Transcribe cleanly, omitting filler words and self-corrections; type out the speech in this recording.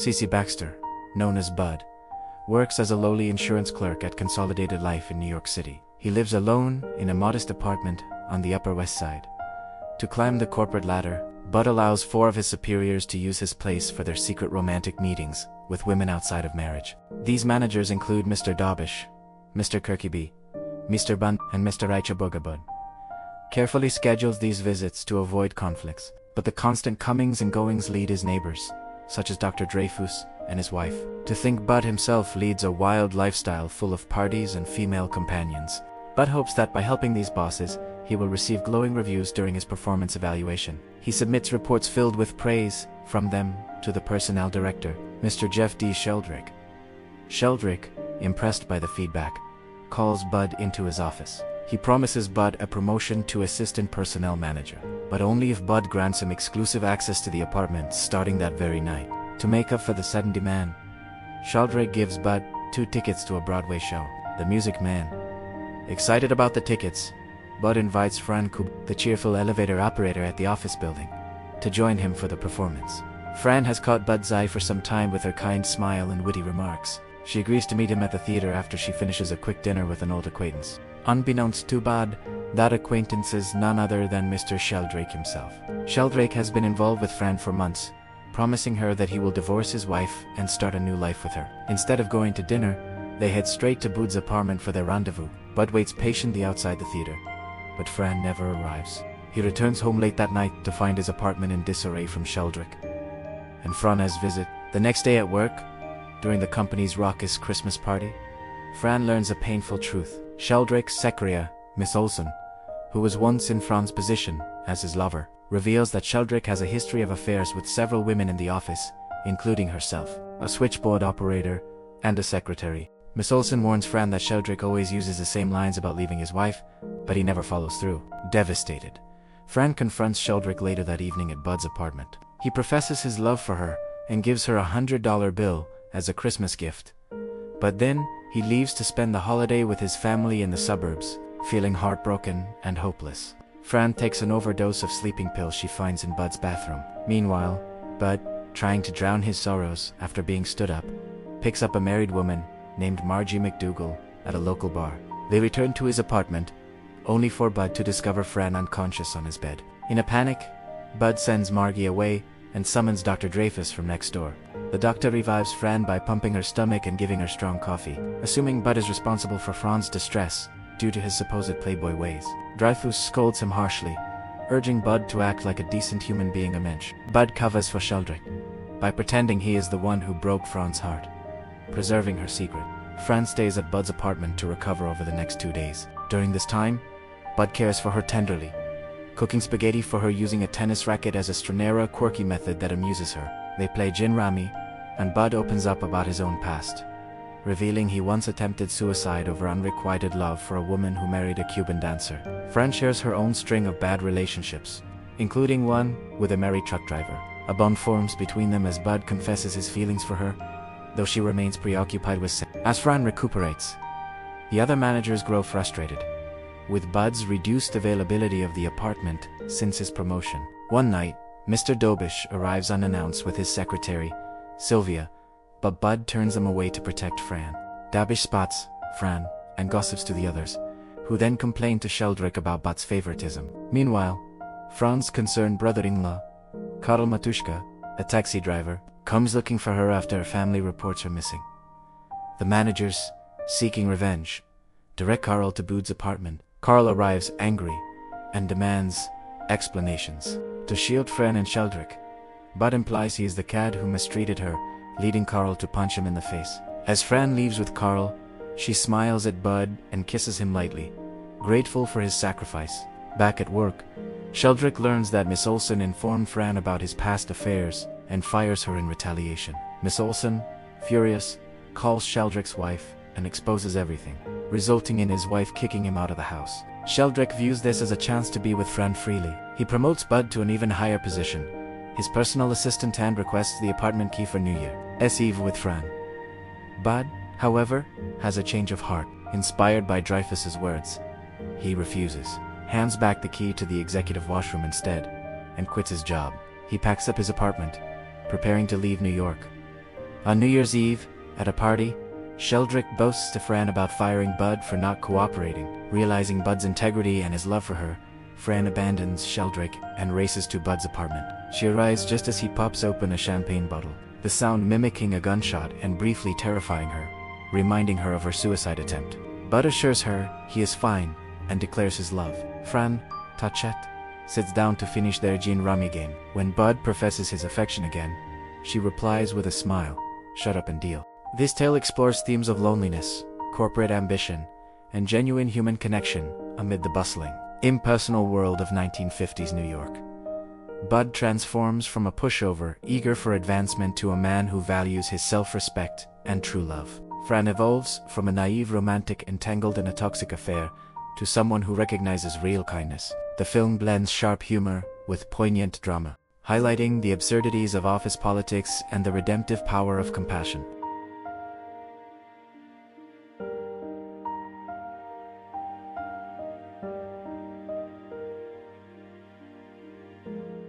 C.C. Baxter, known as Bud, works as a lowly insurance clerk at Consolidated Life in New York City. He lives alone in a modest apartment on the Upper West Side. To climb the corporate ladder, Bud allows 4 of his superiors to use his place for their secret romantic meetings with women outside of marriage. These managers include Mr. Dobish, Mr. Kirkeby, Mr. Bun, and Mr. Aicha carefully schedules these visits to avoid conflicts, but the constant comings and goings lead his neighbors, such as Dr. Dreyfus and his wife, to think Bud himself leads a wild lifestyle full of parties and female companions. Bud hopes that by helping these bosses, he will receive glowing reviews during his performance evaluation. He submits reports filled with praise from them to the personnel director, Mr. Jeff D. Sheldrick. Sheldrick, impressed by the feedback, calls Bud into his office. He promises Bud a promotion to assistant personnel manager, but only if Bud grants him exclusive access to the apartment starting that very night. To make up for the sudden demand, Sheldrick gives Bud 2 tickets to a Broadway show, The Music Man. Excited about the tickets, Bud invites Fran Kub, the cheerful elevator operator at the office building, to join him for the performance. Fran has caught Bud's eye for some time with her kind smile and witty remarks. She agrees to meet him at the theater after she finishes a quick dinner with an old acquaintance. Unbeknownst to Bud, that acquaintance is none other than Mr. Sheldrick himself. Sheldrick has been involved with Fran for months, promising her that he will divorce his wife and start a new life with her. Instead of going to dinner, they head straight to Bud's apartment for their rendezvous. Bud waits patiently outside the theater, but Fran never arrives. He returns home late that night to find his apartment in disarray from Sheldrick and Fran's visit. The next day at work, during the company's raucous Christmas party, Fran learns a painful truth. Sheldrick's secretary, Miss Olson, who was once in Fran's position as his lover, reveals that Sheldrick has a history of affairs with several women in the office, including herself, a switchboard operator, and a secretary. Miss Olson warns Fran that Sheldrick always uses the same lines about leaving his wife, but he never follows through. Devastated, Fran confronts Sheldrick later that evening at Bud's apartment. He professes his love for her and gives her a $100 bill as a Christmas gift. But then, he leaves to spend the holiday with his family in the suburbs, feeling heartbroken and hopeless. Fran takes an overdose of sleeping pills she finds in Bud's bathroom. Meanwhile, Bud, trying to drown his sorrows after being stood up, picks up a married woman named Margie McDougal at a local bar. They return to his apartment, only for Bud to discover Fran unconscious on his bed. In a panic, Bud sends Margie away and summons Dr. Dreyfus from next door. The doctor revives Fran by pumping her stomach and giving her strong coffee, assuming Bud is responsible for Fran's distress due to his supposed playboy ways. Dreyfus scolds him harshly, urging Bud to act like a decent human being. A mensch. Bud covers for Sheldrick by pretending he is the one who broke Fran's heart, preserving her secret. Fran stays at Bud's apartment to recover over the next 2 days. During this time, Bud cares for her tenderly, cooking spaghetti for her using a tennis racket as a stranera quirky method that amuses her. They play gin rummy, and Bud opens up about his own past, revealing he once attempted suicide over unrequited love for a woman who married a Cuban dancer. Fran shares her own string of bad relationships, including one with a married truck driver. A bond forms between them as Bud confesses his feelings for her, though she remains preoccupied with sex. As Fran recuperates, the other managers grow frustrated with Bud's reduced availability of the apartment since his promotion. One night, Mr. Dobish arrives unannounced with his secretary, Sylvia, but Bud turns them away to protect Fran. Dobish spots Fran and gossips to the others, who then complain to Sheldrick about Bud's favoritism. Meanwhile, Fran's concerned brother-in-law, Karl Matuszka, a taxi driver, comes looking for her after her family reports her missing. The managers, seeking revenge, direct Karl to Bud's apartment. Karl arrives angry and demands explanations. To shield Fran and Sheldrick, Bud implies he is the cad who mistreated her, leading Karl to punch him in the face. As Fran leaves with Karl, she smiles at Bud and kisses him lightly, grateful for his sacrifice. Back at work, Sheldrick learns that Miss Olson informed Fran about his past affairs and fires her in retaliation. Miss Olson, furious, calls Sheldrick's wife and exposes everything, resulting in his wife kicking him out of the house. Sheldrick views this as a chance to be with Fran freely. He promotes Bud to an even higher position, his personal assistant, and requests the apartment key for New Year's Eve with Fran. Bud, however, has a change of heart. Inspired by Dreyfus's words, he refuses, hands back the key to the executive washroom instead, and quits his job. He packs up his apartment, preparing to leave New York, On New Year's Eve, at a party, Sheldrick boasts to Fran about firing Bud for not cooperating. Realizing Bud's integrity and his love for her, Fran abandons Sheldrick and races to Bud's apartment. She arrives just as he pops open a champagne bottle, the sound mimicking a gunshot and briefly terrifying her, reminding her of her suicide attempt. Bud assures her he is fine and declares his love. Fran, Tachette, sits down to finish their gin rummy game. When Bud professes his affection again, she replies with a smile, "Shut up and deal." This tale explores themes of loneliness, corporate ambition, and genuine human connection amid the bustling, impersonal world of 1950s New York. Bud transforms from a pushover eager for advancement to a man who values his self-respect and true love. Fran evolves from a naive romantic entangled in a toxic affair to someone who recognizes real kindness. The film blends sharp humor with poignant drama, highlighting the absurdities of office politics and the redemptive power of compassion.